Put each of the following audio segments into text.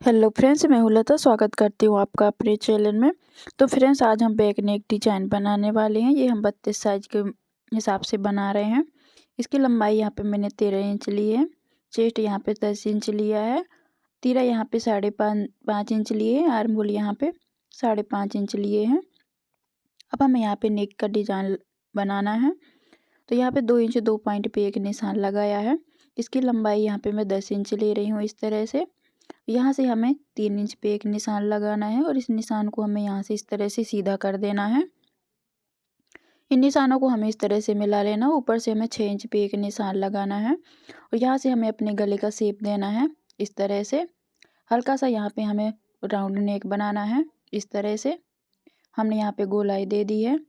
Hello friends, मैं हूँ लता। स्वागत करती हूँ आपका अपने चैनल में। तो फ्रेंड्स, आज हम बैक नेक डिजाइन बनाने वाले हैं। ये हम 32 साइज के हिसाब से बना रहे हैं। इसकी लंबाई यहाँ पे मैंने 13 इंच ली है। चेस्ट यहाँ पे 10 इंच लिया है। तीरा यहाँ पे 5.5 इंच लिए हैं। आर्म होल यहाँ पे 5.5 इंच लिए हैं। अब हमें यहाँ पे नेक का डिजाइन बनाना है। तो यहाँ पे 2 इंच 2 पॉइंट पे एक निशान लगाया है। इसकी लंबाई यहाँ पे मैं 10 इंच ले रही हूँ इस तरह से। यहाँ से हमें 3 इंच पे एक निशान लगाना है और इस निशान को हमें यहाँ से इस तरह से सीधा कर देना है। इन निशानों को हमें इस तरह से मिला लेना। ऊपर से हमें 6 इंच पे एक निशान लगाना है और यहाँ से हमें अपने गले का शेप देना है इस तरह से। हल्का सा यहाँ पे हमें राउंड नेक बनाना है इस तरह से। हमने यहाँ पे गोलाई दे दी है।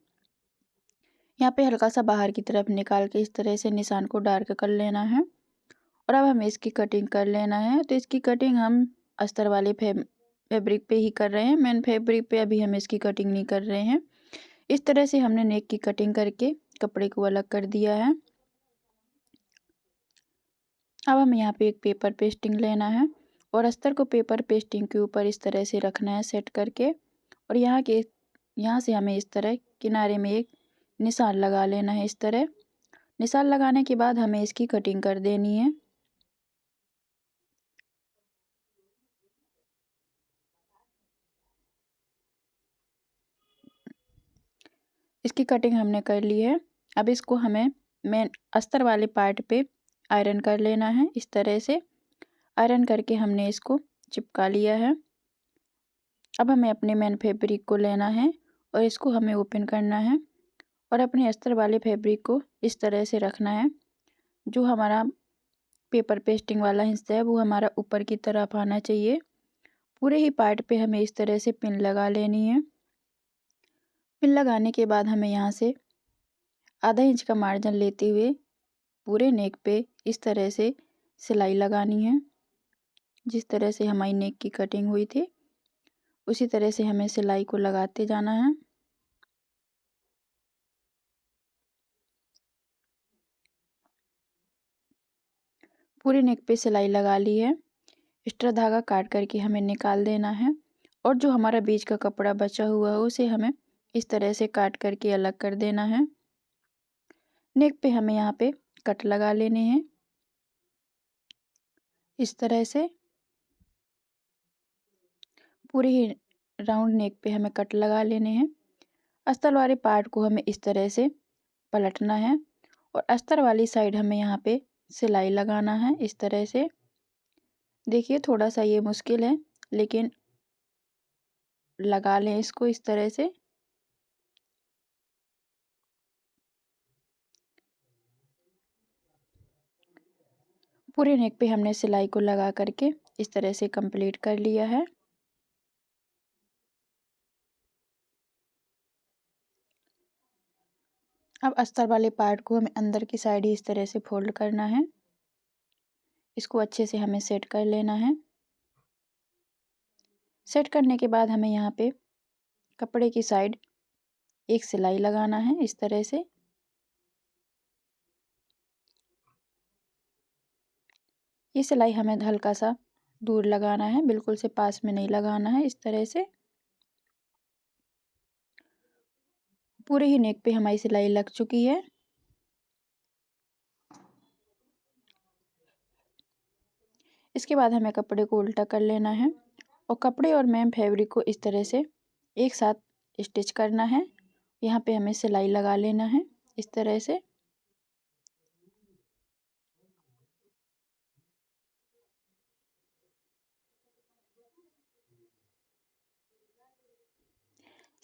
यहाँ पे हल्का सा बाहर की तरफ निकाल के इस तरह से निशान को डार्क कर लेना है और अब हमें इसकी कटिंग कर लेना है। तो इसकी कटिंग हम अस्तर वाले फैब्रिक पे ही कर रहे हैं। मेन फैब्रिक पे अभी हम इसकी कटिंग नहीं कर रहे हैं। इस तरह से हमने नेक की कटिंग करके कपड़े को अलग कर दिया है। अब हमें यहाँ पे एक पेपर पेस्टिंग लेना है और अस्तर को पेपर पेस्टिंग के ऊपर इस तरह से रखना है सेट करके। और यहाँ से हमें इस तरह किनारे में एक निशान लगा लेना है इस तरह। निशान लगाने के बाद हमें इसकी कटिंग कर देनी है। इसकी कटिंग हमने कर ली है। अब इसको हमें मेन अस्तर वाले पार्ट पे आयरन कर लेना है इस तरह से। आयरन करके हमने इसको चिपका लिया है। अब हमें अपने मेन फैब्रिक को लेना है और इसको हमें ओपन करना है और अपने अस्तर वाले फैब्रिक को इस तरह से रखना है। जो हमारा पेपर पेस्टिंग वाला हिस्सा है वो हमारा ऊपर की तरफ आना चाहिए। पूरे ही पार्ट पे हमें इस तरह से पिन लगा लेनी है। पिन लगाने के बाद हमें यहाँ से आधा इंच का मार्जिन लेते हुए पूरे नेक पे इस तरह से सिलाई लगानी है। जिस तरह से हमारी नेक की कटिंग हुई थी उसी तरह से हमें सिलाई को लगाते जाना है। पूरे नेक पे सिलाई लगा ली है। एक्स्ट्रा धागा काट करके हमें निकाल देना है और जो हमारा बीच का कपड़ा बचा हुआ है उसे हमें इस तरह से काट करके अलग कर देना है। नेक पे हमें यहाँ पे कट लगा लेने हैं इस तरह से। पूरी ही राउंड नेक पे हमें कट लगा लेने हैं। अस्तर वाले पार्ट को हमें इस तरह से पलटना है और अस्तर वाली साइड हमें यहाँ पे सिलाई लगाना है इस तरह से। देखिए थोड़ा सा ये मुश्किल है लेकिन लगा लें इसको इस तरह से। पूरे नेक पे हमने सिलाई को लगा करके इस तरह से कंप्लीट कर लिया है। अब अस्तर वाले पार्ट को हमें अंदर की साइड ही इस तरह से फोल्ड करना है। इसको अच्छे से हमें सेट कर लेना है। सेट करने के बाद हमें यहाँ पे कपड़े की साइड एक सिलाई लगाना है इस तरह से। ये सिलाई हमें हल्का सा दूर लगाना है, बिल्कुल से पास में नहीं लगाना है इस तरह से। पूरे ही नेक पे हमारी सिलाई लग चुकी है। इसके बाद हमें कपड़े को उल्टा कर लेना है और कपड़े और मेन फैब्रिक को इस तरह से एक साथ स्टिच करना है। यहाँ पे हमें सिलाई लगा लेना है इस तरह से।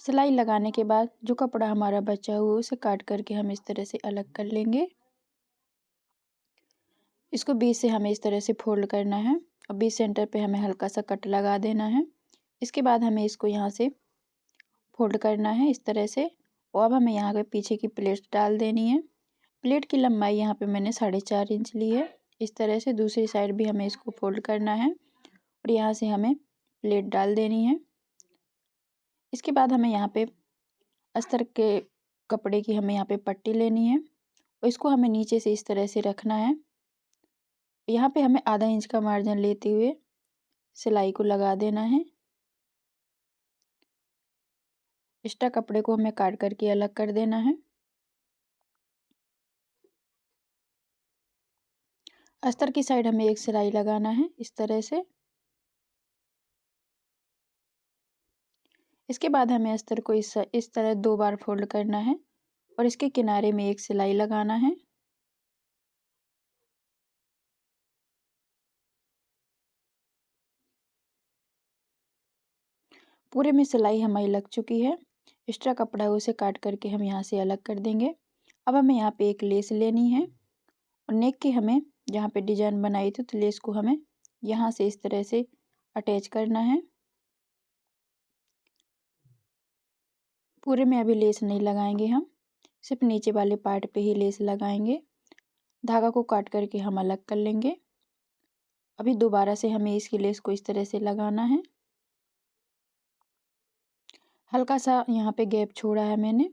सिलाई लगाने के बाद जो कपड़ा हमारा बचा हुआ है उसे काट करके हम इस तरह से अलग कर लेंगे। इसको बीच से हमें इस तरह से फोल्ड करना है और बीच सेंटर पे हमें हल्का सा कट लगा देना है। इसके बाद हमें इसको यहाँ से फोल्ड करना है इस तरह से और अब हमें यहाँ पे पीछे की प्लेट डाल देनी है। प्लेट की लंबाई यहाँ पे मैंने 4.5 इंच ली है। इस तरह से दूसरी साइड भी हमें इसको फोल्ड करना है और यहाँ से हमें प्लेट डाल देनी है। इसके बाद हमें यहाँ पे अस्तर के कपड़े की हमें यहाँ पे पट्टी लेनी है और इसको हमें नीचे से इस तरह से रखना है। यहाँ पे हमें आधा इंच का मार्जिन लेते हुए सिलाई को लगा देना है। एक्स्ट्रा कपड़े को हमें काट करके अलग कर देना है। अस्तर की साइड हमें एक सिलाई लगाना है इस तरह से। इसके बाद हमें अस्तर को इस तरह 2 बार फोल्ड करना है और इसके किनारे में एक सिलाई लगाना है। पूरे में सिलाई हमारी लग चुकी है। एक्स्ट्रा कपड़ा है उसे काट करके हम यहाँ से अलग कर देंगे। अब हमें यहाँ पे एक लेस लेनी है और नेक की हमें जहाँ पे डिजाइन बनाई थी तो लेस को हमें यहाँ से इस तरह से अटैच करना है। पूरे में अभी लेस नहीं लगाएंगे, हम सिर्फ नीचे वाले पार्ट पे ही लेस लगाएंगे। धागा को काट करके हम अलग कर लेंगे। अभी दोबारा से हमें इसकी लेस को इस तरह से लगाना है। हल्का सा यहाँ पे गैप छोड़ा है मैंने,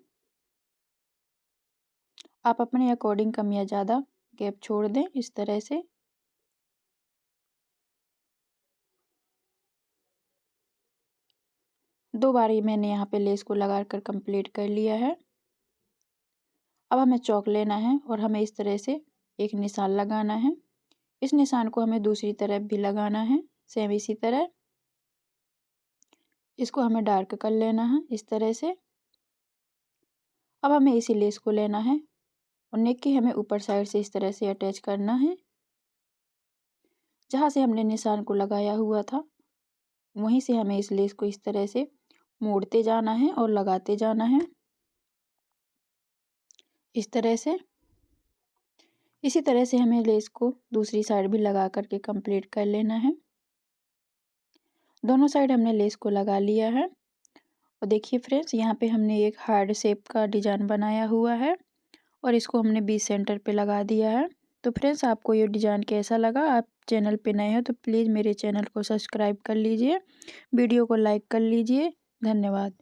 आप अपने अकॉर्डिंग कम या ज़्यादा गैप छोड़ दें इस तरह से। दो बार ही मैंने यहाँ पे लेस को लगा कर कंप्लीट कर लिया है। अब हमें चौक लेना है और हमें इस तरह से एक निशान लगाना है। इस निशान को हमें दूसरी तरफ भी लगाना है सेम इसी तरह। इसको हमें डार्क कर लेना है इस तरह से। अब हमें इसी लेस को लेना है और नेक की हमें ऊपर साइड से इस तरह से अटैच करना है। जहाँ से हमने निशान को लगाया हुआ था वहीं से हमें इस लेस को इस तरह से मोड़ते जाना है और लगाते जाना है इस तरह से। इसी तरह से हमें लेस को दूसरी साइड भी लगा करके कंप्लीट कर लेना है। दोनों साइड हमने लेस को लगा लिया है और देखिए फ्रेंड्स, यहाँ पे हमने एक हार्ड शेप का डिजाइन बनाया हुआ है और इसको हमने बीच सेंटर पे लगा दिया है। तो फ्रेंड्स, आपको ये डिज़ाइन कैसा लगा? आप चैनल पे नए हैं तो प्लीज़ मेरे चैनल को सब्सक्राइब कर लीजिए, वीडियो को लाइक कर लीजिए। धन्यवाद।